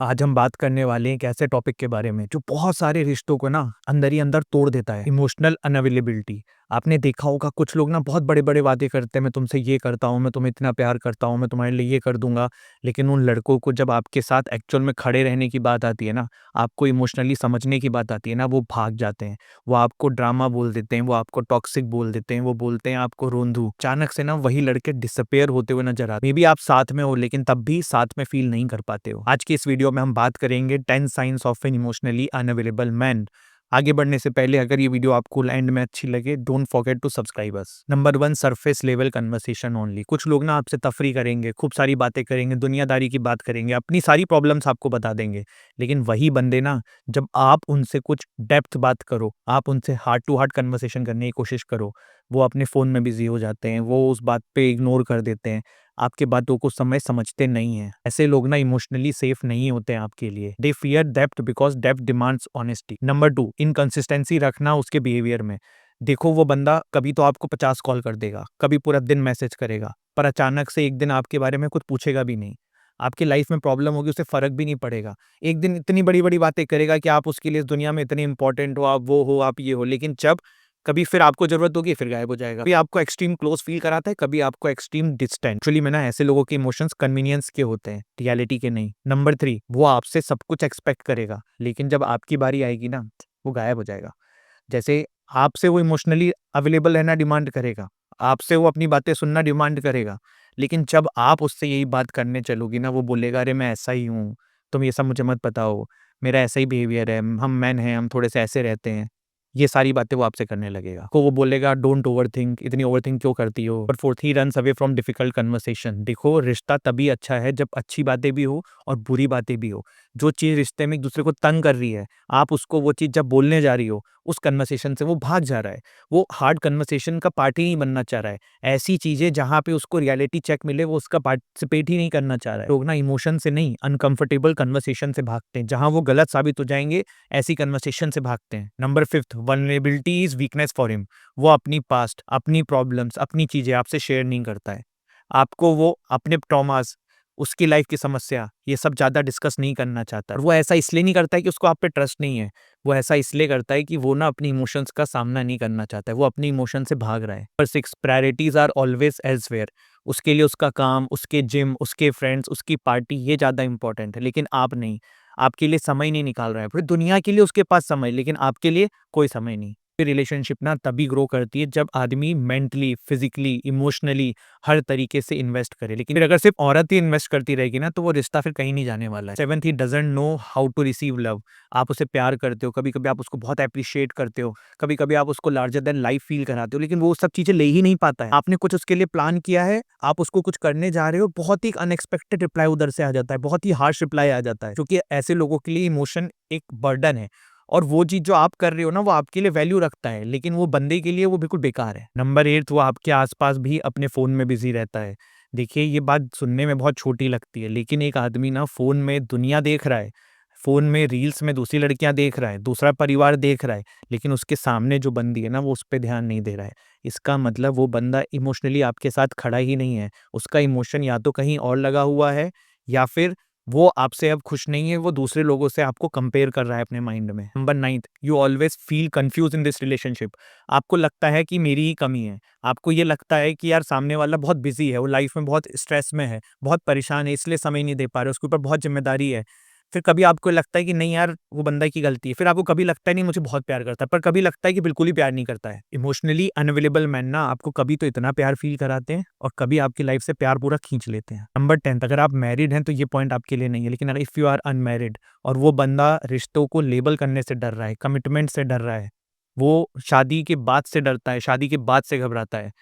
आज हम बात करने वाले हैं एक ऐसे टॉपिक के बारे में जो बहुत सारे रिश्तों को ना अंदर ही अंदर तोड़ देता है। Emotional unavailability. आपने देखा होगा कुछ लोग ना बहुत बड़े बड़े वादे करते हैं, मैं तुमसे ये करता हूँ, मैं तुम्हें इतना प्यार करता हूँ, मैं तुम्हारे लिए ये कर दूंगा। लेकिन उन लड़कों को जब आपके साथ एक्चुअल में खड़े रहने की बात आती है ना, आपको इमोशनली समझने की बात आती है ना, वो भाग जाते हैं। वो आपको ड्रामा बोल देते हैं, वो आपको टॉक्सिक बोल देते हैं, वो बोलते हैं आपको रोंदू। अचानक से ना वही लड़के डिसअपेयर होते हुए नजर आते हैं। मे बी आप साथ में हो लेकिन तब भी साथ में फील नहीं कर पाते हो। आज की इस वीडियो में हम बात करेंगे 10 signs of an emotionally unavailable man. आगे बढ़ने से पहले अगर ये वीडियो आपको एंड में अच्छी लगे, don't forget to subscribe us. Number 1, surface level conversation only. कुछ लोग ना आपसे तफरी करेंगे, खूब सारी बातें करेंगे, दुनियादारी की बात करेंगे, अपनी सारी प्रॉब्लम्स आपको बता देंगे। लेकिन वही बंदे ना, जब आप उनसे कुछ डेप्थ बात करो, आप उनसे हार्ट टू हार्ट कन्वर्सेशन करने की कोशिश करो, वो अपने फ़ोन में बिज़ी हो जाते हैं, वो उस बात पे इग्नोर कर देते हैं, आपकी बातों को समझते नहीं हैं। ऐसे लोग ना इमोशनली सेफ नहीं होते हैं आपके लिए। दे fear depth because depth demands honesty. Number 2, inconsistency रखना उसके बिहेवियर में। देखो वो बंदा कभी तो आपको 50 कॉल कर देगा, कभी पूरा दिन मैसेज करेगा, पर अचानक से एक दिन आपके बारे में कुछ पूछेगा भी नहीं। आपकी लाइफ में प्रॉब्लम होगी, उसे फ़र्क भी नहीं पड़ेगा। एक दिन इतनी बड़ी-बड़ी बातें करेगा कि आप उसके लिए इस दुनिया में इतने इम्पोर्टेंट हो, आप वो हो, आप ये हो, लेकिन जब कभी फिर आपको ज़रूरत होगी, फिर गायब हो जाएगा। कभी आपको एक्सट्रीम क्लोज़ फ़ील कराता है, कभी आपको एक्सट्रीम डिस्टेंट। एक्चुअली में ना ऐसे लोगों के इमोशंस कन्वीनियंस के होते हैं, रियलिटी के नहीं। नंबर 3, वो आपसे सब कुछ एक्सपेक्ट करेगा, लेकिन जब आपकी बारी आएगी ना, वो गायब हो जाएगा। जैसे आपसे वो इमोशनली अवेलेबल रहना डिमांड करेगा, आपसे वो अपनी बातें सुनना डिमांड करेगा, लेकिन जब आप उससे यही बात करने चलोगी ना, वो बोलेगा, "अरे! मैं ऐसा ही हूँ, तुम ये सब मुझे मत बताओ, मेरा ऐसा ही बिहेवियर है, हम मैन हैं, हम थोड़े से ऐसे रहते हैं।" ये सारी बातें वो आपसे करने लगेगा। को वो बोलेगा, "डोंट ओवरथिंक, इतनी ओवरथिंक क्यों करती हो?" और 4th, he runs away from difficult conversation. देखो, रिश्ता तभी अच्छा है जब अच्छी बातें भी हो और बुरी बातें भी हो। जो चीज़ रिश्ते में एक-दूसरे को तंग कर रही है, आप उसको वो चीज़ जब बोलने जा रही हो, उस कन्वर्सेशन से वो भाग जा रहा है। वो हार्ड कन्वर्सेशन का पार्ट ही नहीं बनना चाह रहा है। ऐसी चीज़ें जहाँ पे उसको रियलिटी चेक मिले, वो उसका पार्टिसिपेट ही नहीं करना चाह रहा है। लोग ना इमोशन से नहीं, अनकंफर्टेबल कन्वर्सेशन से भागते हैं। जहाँ वो गलत साबित हो जाएँगे, ऐसी कन्वर्सेशन से भागते हैं। Number 5, vulnerability is weakness for him. वो अपनी पास्ट, अपनी प्रॉब्लम्स, अपनी चीज़ें आपसे शेयर नहीं करता है। आपको वो अपने ट्रॉमास, उसकी लाइफ़ की समस्या, ये सब ज़्यादा डिस्कस नहीं करना चाहता। और वो ऐसा इसलिए नहीं करता है कि उसको आप पे ट्रस्ट नहीं है। वो ऐसा इसलिए करता है कि वो ना अपनी इमोशंस का सामना नहीं करना चाहता है। वो अपनी इमोशन से भाग रहा है। Number 6, priorities are always elsewhere. उसके लिए उसका काम, उसके जिम, उसके फ्रेंड्स, उसकी पार्टी, ये ज़्यादा इम्पोर्टेंट है, लेकिन आप नहीं। आपके लिए समय नहीं निकाल रहा है। पूरी दुनिया के लिए उसके पास समय, लेकिन आपके लिए कोई समय नहीं। रिलेशनशिप ना तभी ग्रो करती है जब आदमी मेंटली, फिजिकली, इमोशनली हर तरीके से इन्वेस्ट करे। लेकिन फिर अगर सिर्फ औरत ही इन्वेस्ट करती रहेगी ना, तो वो रिश्ता फिर कहीं नहीं जाने वाला है। 7th, he doesn't know how to receive love. आप उसे प्यार करते हो, कभी-कभी आप उसको बहुत एप्रिशिएट करते हो, कभी-कभी आप उसको लार्जर देन लाइफ फील कराते हो, लेकिन वो सब चीज़ें ले ही नहीं पाता है। आपने कुछ उसके लिए प्लान किया है, आप उसको कुछ करने जा रहे हो, बहुत ही अनएक्सपेक्टेड रिप्लाई उधर से आ जाता है, बहुत ही हार्श रिप्लाई आ जाता है, क्योंकि ऐसे लोगों के लिए इमोशन एक बर्डन है। और वो चीज़ जो आप कर रहे हो ना, वो आपके लिए वैल्यू रखता है, लेकिन वो बंदे के लिए वो बिल्कुल बेकार है। नंबर 8, वो आपके आस-पास भी अपने फ़ोन में बिज़ी रहता है। देखिए, ये बात सुनने में बहुत छोटी लगती है, लेकिन एक आदमी ना फ़ोन में दुनिया देख रहा है, फ़ोन में रील्स में दूसरी लड़कियाँ देख रहा है, दूसरा परिवार देख रहा है, लेकिन उसके सामने जो बंदी है ना, वो उस पे ध्यान नहीं दे रहा है। इसका मतलब वो बंदा इमोशनली आपके साथ खड़ा ही नहीं है। उसका इमोशन या तो कहीं और लगा हुआ है, या फिर वो आपसे अब खुश नहीं है, वो दूसरे लोगों से आपको कंपेयर कर रहा है अपने माइंड में। Number 9, you always feel confuse in this relationship. आपको लगता है कि मेरी ही कमी है। आपको ये लगता है कि यार सामने वाला बहुत बिज़ी है, वो लाइफ़ में बहुत स्ट्रेस में है, बहुत परेशान है, इसलिए समय नहीं दे पा रहा है, उसके ऊपर बहुत ज़िम्मेदारी है। फिर कभी आपको लगता है कि नहीं यार, वो बंदा की गलती है। फिर आपको कभी लगता है नहीं मुझे बहुत प्यार करता है, पर कभी लगता है कि बिल्कुल ही प्यार नहीं करता है। इमोशनली अनअवेलेबल मैन ना आपको कभी तो इतना प्यार फ़ील कराते हैं और कभी आपकी लाइफ़ से प्यार पूरा खींच लेते हैं। नंबर 10, अगर आप मैरिड हैं तो ये पॉइंट आपके लिए नहीं है, लेकिन अगर इफ़ यू आर अनमैरिड और वो बंदा रिश्तों को लेबल करने से डर रहा है, कमिटमेंट से डर रहा है, वो शादी के बाद से डरता है, शादी के बाद से घबराता है,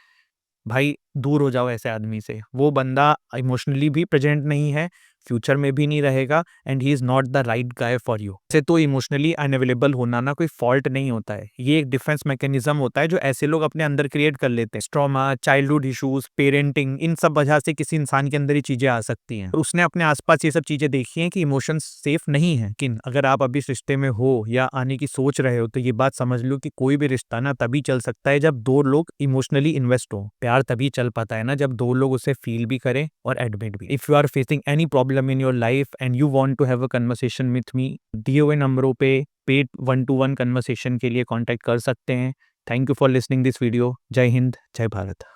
भाई दूर हो जाओ ऐसे आदमी से। वो बंदा इमोशनली भी प्रेजेंट नहीं है, फ्यूचर में भी नहीं रहेगा, and he is not the right guy for you. वैसे तो इमोशनली अनअवेलेबल होना ना कोई फॉल्ट नहीं होता है। ये एक डिफेंस मैकेनिज्म होता है जो ऐसे लोग अपने अंदर क्रिएट कर लेते हैं। ट्रॉमा, चाइल्डहुड इश्यूज़, पेरेंटिंग, इन सब वजह से किसी इंसान के अंदर ये चीज़ें आ सकती हैं। उसने अपने आस-पास ये सब चीज़ें देखी हैं कि इमोशंस सेफ नहीं हैं। लेकिन अगर आप अभी इस रिश्ते में हो या आने की सोच रहे हो, तो ये बात समझ लो कि कोई भी रिश्ता ना तभी चल सकता है जब 2 लोग इमोशनली इन्वेस्ट हों। प्यार तभी चल पाता है ना जब 2 लोग उसे फील भी करें और एडमिट भी। If you are facing any problem problem in your life and you want to have a conversation with me, दिए हुए नंबरों पे पेड 1-to-1 कन्वर्सेशन के लिए कांटेक्ट कर सकते हैं। Thank you for listening this video. जय हिंद, जय भारत।